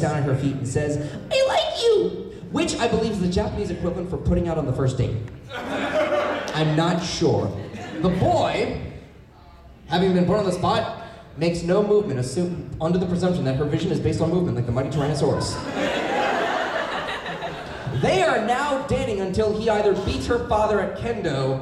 down at her feet and says, "I like you," which I believe is the Japanese equivalent for putting out on the first date. I'm not sure. The boy, having been put on the spot, makes no movement, under the presumption that her vision is based on movement, like the mighty Tyrannosaurus. They are now dating until he either beats her father at kendo,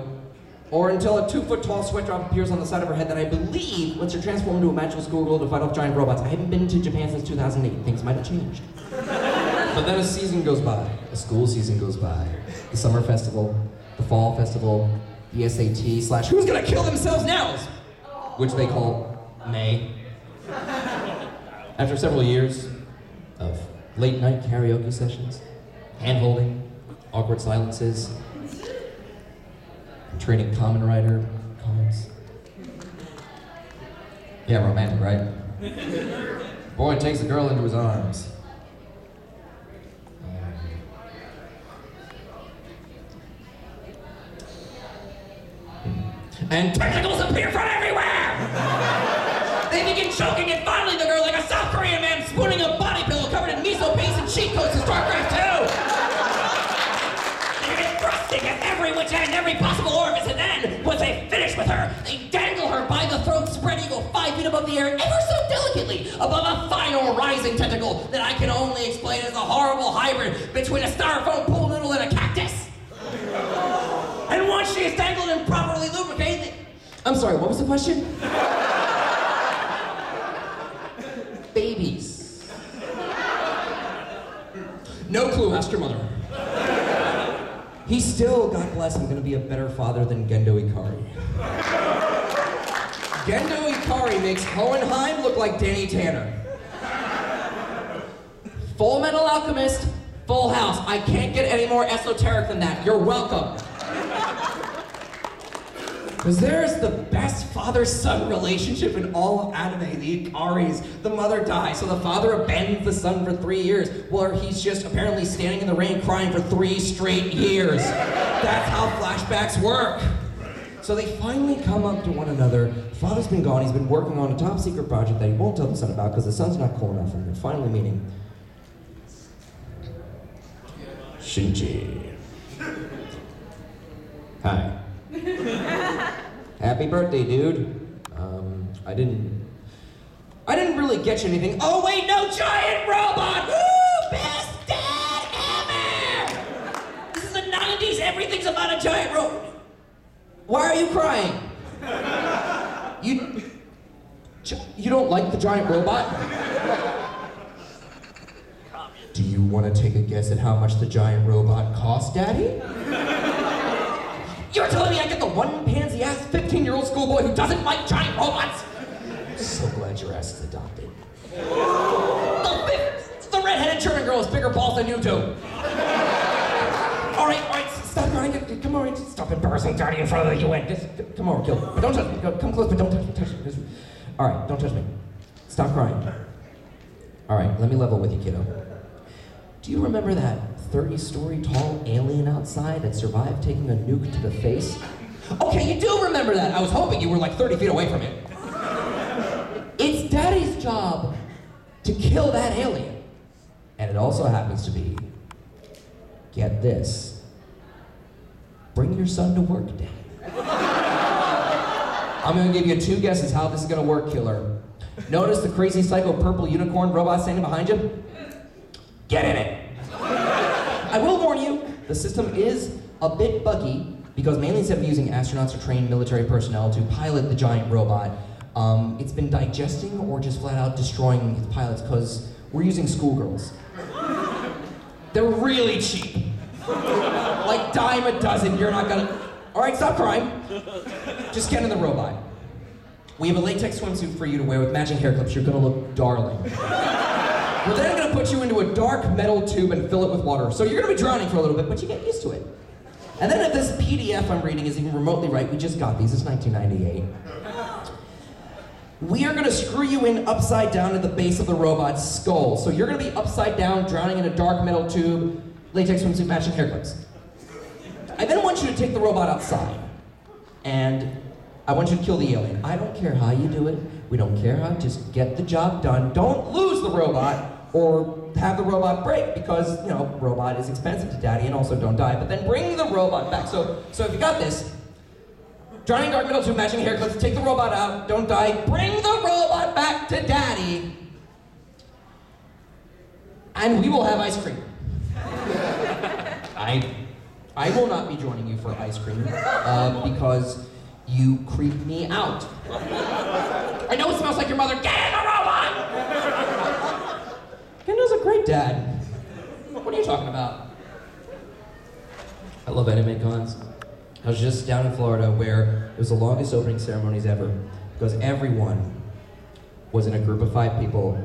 or until a 2-foot-tall sweat drop appears on the side of her head that I believe lets her transform into a magical schoolgirl to fight off giant robots. I haven't been to Japan since 2008. Things might have changed. But then a season goes by. A school season goes by. The summer festival, the fall festival, the SAT / who's gonna kill themselves now? Which they call May. After several years of late night karaoke sessions, hand-holding, awkward silences, and trading Kamen Rider comments. Yeah, romantic, right? Boy takes the girl into his arms. And tentacles appear from everywhere! They begin choking, and finally the girl, like a South Korean man spooning a body pillow covered in miso paste and cheat codes in StarCraft 2! They begin thrusting at every which end, every possible orifice, and then, once they finish with her, they dangle her by the throat, spread eagle 5 feet above the air, ever so delicately, above a final rising tentacle that I can only explain as a horrible hybrid between a styrofoam pool noodle and a cactus. And once she is dangled and properly lubricated... I'm sorry, what was the question? Babies. No clue, ask your mother. He's still, God bless him, gonna be a better father than Gendo Ikari. Gendo Ikari makes Hohenheim look like Danny Tanner. Full Metal Alchemist, Full House. I can't get any more esoteric than that. You're welcome. Because there's the best father-son relationship in all of anime, the Ikaris. The mother dies, so the father abandons the son for 3 years, where he's just apparently standing in the rain crying for 3 straight years. That's how flashbacks work. So they finally come up to one another. The father's been gone, he's been working on a top secret project that he won't tell the son about because the son's not cool enough, and they're finally meeting. Shinji. Hi. Happy birthday, dude. I didn't really get you anything. Oh wait, no, giant robot! Woo! Best dad ever! This is the 90s, everything's about a giant robot. Why are you crying? You don't like the giant robot? Do you want to take a guess at how much the giant robot cost, Daddy? You're telling me I get the one pansy-ass 15-year-old schoolboy who doesn't like giant robots? I'm so glad your ass is adopted. The redheaded German girl has bigger balls than you do. All right, stop crying. Come on, stop embarrassing Daddy in front of the UN. Just come over, kill. But don't touch me. Come close, but don't touch me. All right, don't touch me. Stop crying. All right, let me level with you, kiddo. Do you remember that 30-story tall alien outside that survived taking a nuke to the face? Okay, you do remember that. I was hoping you were like 30 feet away from it. It's Daddy's job to kill that alien. And it also happens to be, get this, bring your son to work, Dad. I'm gonna give you 2 guesses how this is gonna work, killer. Notice the crazy psycho purple unicorn robot standing behind you? Get in it. I will warn you, the system is a bit buggy because mainly instead of using astronauts or trained military personnel to pilot the giant robot, it's been digesting or just flat out destroying its pilots because we're using schoolgirls. They're really cheap. Like dime a dozen, you're not gonna... All right, stop crying. Just get in the robot. We have a latex swimsuit for you to wear with matching hair clips. You're gonna look darling. We're then gonna put you into a dark metal tube and fill it with water. So you're gonna be drowning for a little bit, but you get used to it. And then if this PDF I'm reading is even remotely right, we just got these, it's 1998. We are gonna screw you in upside down at the base of the robot's skull. So you're gonna be upside down, drowning in a dark metal tube, latex swimsuit, matching hair clips. I then want you to take the robot outside, and I want you to kill the alien. I don't care how you do it. We don't care how, just get the job done. Don't lose the robot. or have the robot break because, you know, robot is expensive to daddy and also don't die, but then bring the robot back. So if you got this, Johnny Dark Middle 2 matching haircuts, take the robot out, don't die, bring the robot back to daddy, and we will have ice cream. I will not be joining you for ice cream because you creep me out. I know it smells like your mother. Get in the robot! Kendo's a great dad. What are you talking about? I love anime cons. I was just down in Florida where it was the longest opening ceremonies ever because everyone was in a group of 5 people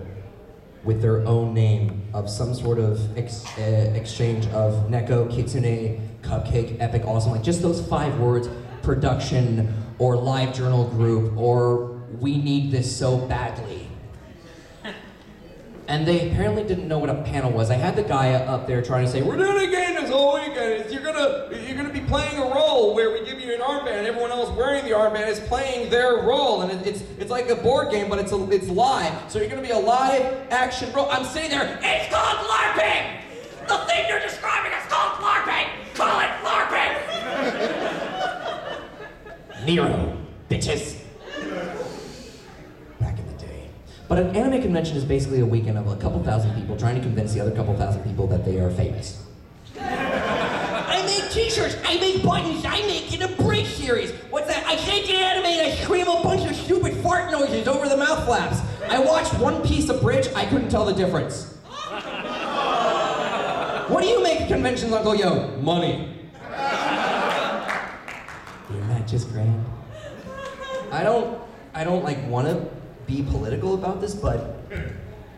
with their own name of some sort of exchange of Neko, Kitsune, Cupcake, Epic, Awesome, like just those 5 words, production, or live journal group, or we need this so badly. And they apparently didn't know what a panel was. I had the guy up there trying to say, we're doing a game this whole weekend. You're gonna be playing a role where we give you an armband and everyone else wearing the armband is playing their role. And it's like a board game, but it's live. So you're gonna be a live action role. I'm sitting there, it's called LARPing! The thing you're describing is called LARPing! Call it LARPing! Nero, bitches. But an anime convention is basically a weekend of a couple thousand people trying to convince the other couple thousand people that they are famous. I make t-shirts, I make buttons, I make an Abridged series. What's that? I take an anime and I scream a bunch of stupid fart noises over the mouth flaps. I watched One Piece Abridged, I couldn't tell the difference. What do you make at conventions, Uncle Yo? Money. Isn't that just grand? I don't like wanna be political about this, but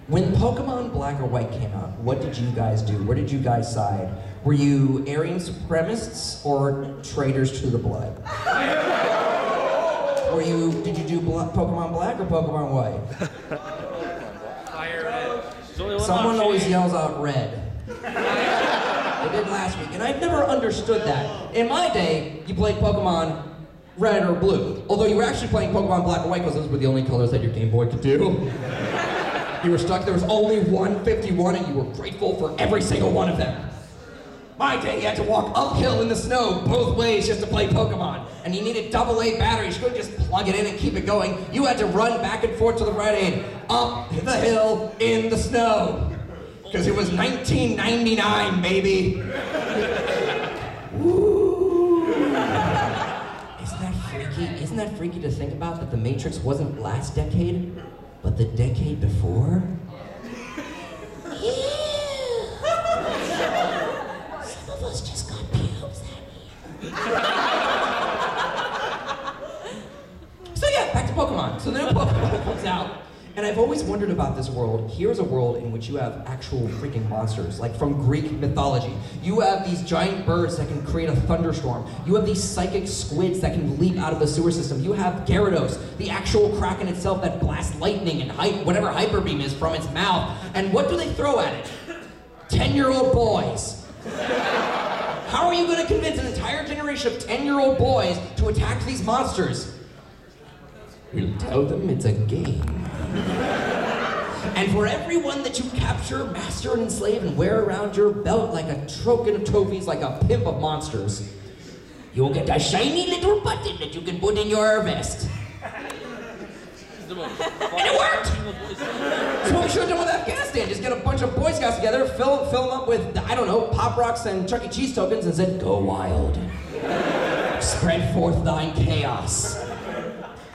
when Pokemon Black or White came out, what did you guys do? Where did you guys side? Were you Aryan supremacists or traitors to the blood? Did you do Pokemon Black or Pokemon White? Fire red. Someone always yells out red. They did last week, and I've never understood that. In my day, you played Pokemon red or blue. Although you were actually playing Pokemon Black and White because those were the only colors that your Game Boy could do. You were stuck, there was only 151 and you were grateful for every single one of them. My day, you had to walk uphill in the snow both ways just to play Pokemon. And you needed AA batteries, you couldn't just plug it in and keep it going. You had to run back and forth to the Rite Aid, up the hill in the snow. Because it was 1999, baby. Woo. Isn't that freaky to think about that The Matrix wasn't last decade, but the decade before? Some of us just got pubes So yeah, back to Pokemon. So then Pokemon comes out, and I've always wondered about this world. Here's a world in which you have actual freaking monsters, like from Greek mythology. You have these giant birds that can create a thunderstorm. You have these psychic squids that can leap out of the sewer system. You have Gyarados, the actual kraken itself that blasts lightning and whatever hyper beam is from its mouth. And what do they throw at it? 10-year-old boys. How are you going to convince an entire generation of 10-year-old boys to attack these monsters? We'll tell them it's a game. And for everyone that you capture, master, and enslave, and wear around your belt like a token of trophies, like a pimp of monsters, you'll get a shiny little button that you can put in your vest. And it worked! So what we should have done with Afghanistan, just get a bunch of Boy Scouts together, fill them up with, I don't know, Pop Rocks and Chuck E. Cheese tokens, and said, go wild. Spread forth thine chaos.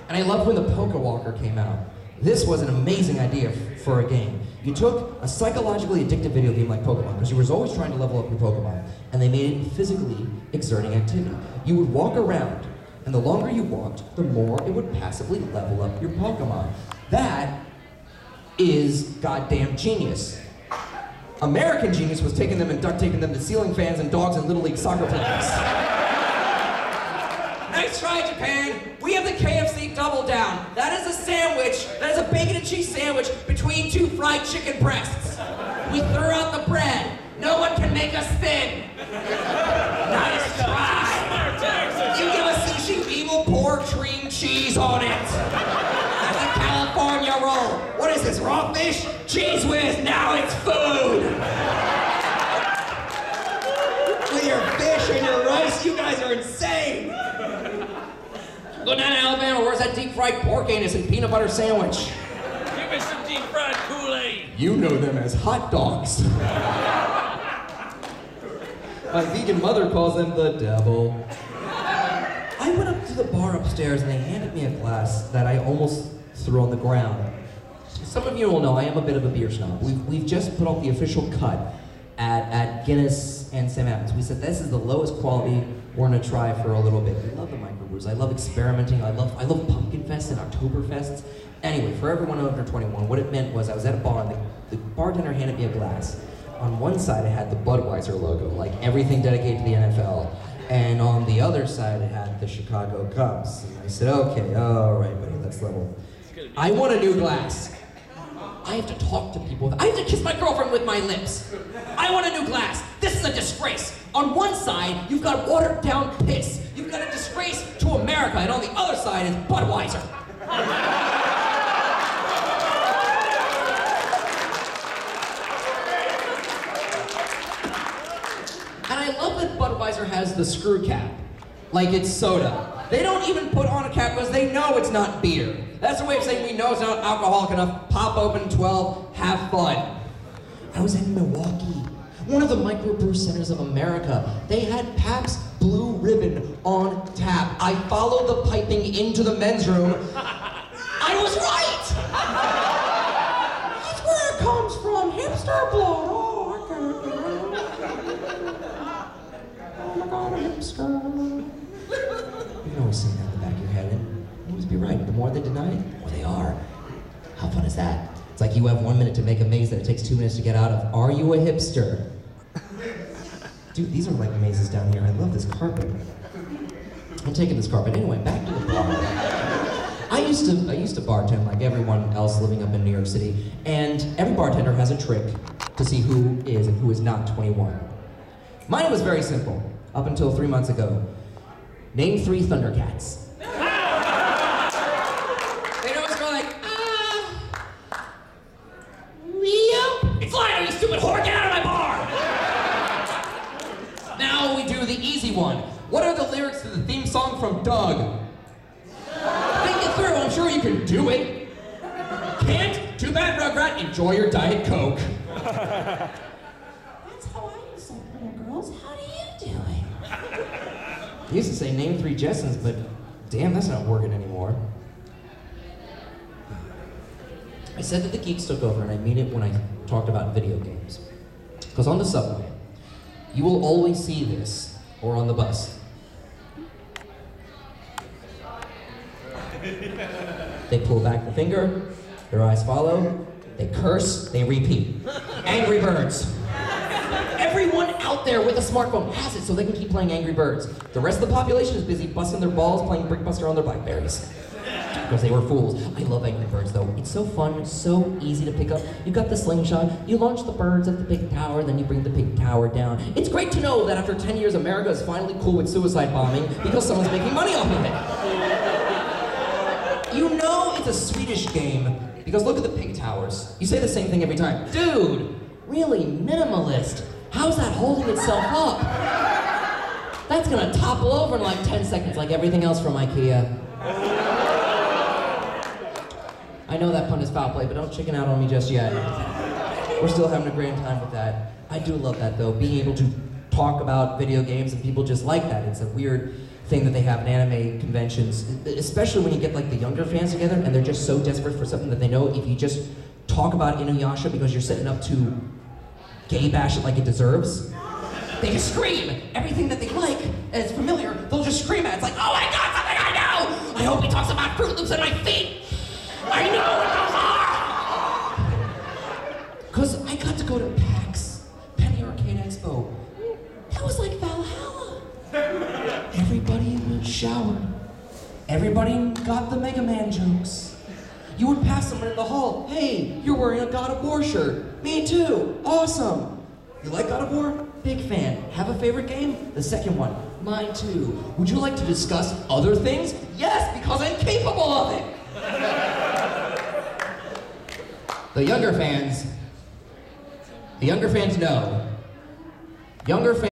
And I loved when the Pokewalker came out. This was an amazing idea for a game. You took a psychologically addictive video game like Pokemon, because you were always trying to level up your Pokemon, and they made it physically exerting activity. You would walk around, and the longer you walked, the more it would passively level up your Pokemon. That is goddamn genius. American genius was taking them and duct taping them to ceiling fans and dogs and Little League soccer players. Nice try, Japan. We have the KFC Double Down. That is a sandwich, that is a bacon and cheese sandwich between 2 fried chicken breasts. We threw out the bread. No one can make us thin. Nice try. You give us sushi, we will pour cream cheese on it. That's a California roll. What is this, raw fish? Cheese whiz, now it's food! With your fish and your rice, you guys are insane! Go down to Alabama, where's that deep fried pork anus and peanut butter sandwich? Give me some deep fried Kool-Aid. You know them as hot dogs. My vegan mother calls them the devil. I went up to the bar upstairs and they handed me a glass that I almost threw on the ground. Some of you will know I am a bit of a beer snob. We've just put off the official cut at Guinness and Sam Adams. We said this is the lowest quality we're gonna try for a little bit. We love the microbrews. I love experimenting. I love Pumpkin Fest and Oktoberfests. Anyway, for everyone under 21, what it meant was I was at a bar and the bartender handed me a glass. On one side it had the Budweiser logo, like everything dedicated to the NFL. And on the other side it had the Chicago Cubs. And I said, okay, all right, buddy, let's level. I want a new glass. I have to talk to people. I have to kiss my girlfriend with my lips. I want a new glass. This is a disgrace. On one side, you've got watered down piss. You've got a disgrace to America. And on the other side is Budweiser. And I love that Budweiser has the screw cap. Like it's soda. They don't even put on a cap because they know it's not beer. That's a way of saying we know it's not alcoholic enough. Pop open 12, have fun. I was in Milwaukee, one of the microbrew centers of America. They had Pabst Blue Ribbon on tap. I followed the piping into the men's room. I was right! That's where it comes from, hipster blood. Oh, I can't get it. Oh my God, a hipster. You can always say that in the back of your head, and you always be right. The more they deny it, the more they are. How fun is that? It's like you have 1 minute to make a maze that it takes 2 minutes to get out of. Are you a hipster? Dude, these are like mazes down here. I love this carpet. I'm taking this carpet. Anyway, back to the bar. I used to bartend like everyone else living up in New York City, and every bartender has a trick to see who is and who is not 21. Mine was very simple, up until 3 months ago. Name 3 Thundercats. They always go like, Leo? It's Lionel, you stupid whore, get out of my bar! Now we do the easy one. What are the lyrics to the theme song from Doug? Think it through, I'm sure you can do it. Can't? Too bad, Rugrat, enjoy your Diet Coke. That's how I used to say, little girls, how do you do it? I used to say name 3 Jetsons, but damn, that's not working anymore. I said that the geeks took over, and I mean it when I talked about video games. Because on the subway, you will always see this, or on the bus. They pull back the finger, their eyes follow, they curse, they repeat. Angry Birds. Everyone out there with a smartphone has it so they can keep playing Angry Birds. The rest of the population is busy busting their balls playing Brickbuster on their Blackberries. Because they were fools. I love Angry Birds though. It's so fun, so easy to pick up. You got the slingshot, you launch the birds at the big tower, then you bring the big tower down. It's great to know that after 10 years, America is finally cool with suicide bombing because someone's making money off of it. You know it's a Swedish game because look at the pig towers. You say the same thing every time. Dude, really minimalist. How's that holding itself up? That's gonna topple over in like 10 seconds like everything else from IKEA. I know that pun is foul play, but don't chicken out on me just yet. We're still having a great time with that. I do love that though, being able to talk about video games and people just like that. It's a weird thing that they have in anime conventions, especially when you get like the younger fans together and they're just so desperate for something that they know if you just talk about Inuyasha because you're setting up to gay bash it like it deserves, they just scream everything that they like and it's familiar, they'll just scream at it. It's like, oh my God, something I know! I hope he talks about Fruit Loops and my feet! I know what those are! Because I got to go to PAX, Penny Arcade Expo. That was like Valhalla. Everybody was showered. Everybody got the Mega Man jokes. You would pass someone in the hall. Hey, you're wearing a God of War shirt. Me too. Awesome. You like God of War? Big fan. Have a favorite game? The second one. Mine too. Would you like to discuss other things? Yes, because I'm capable of it. The younger fans know. Younger fans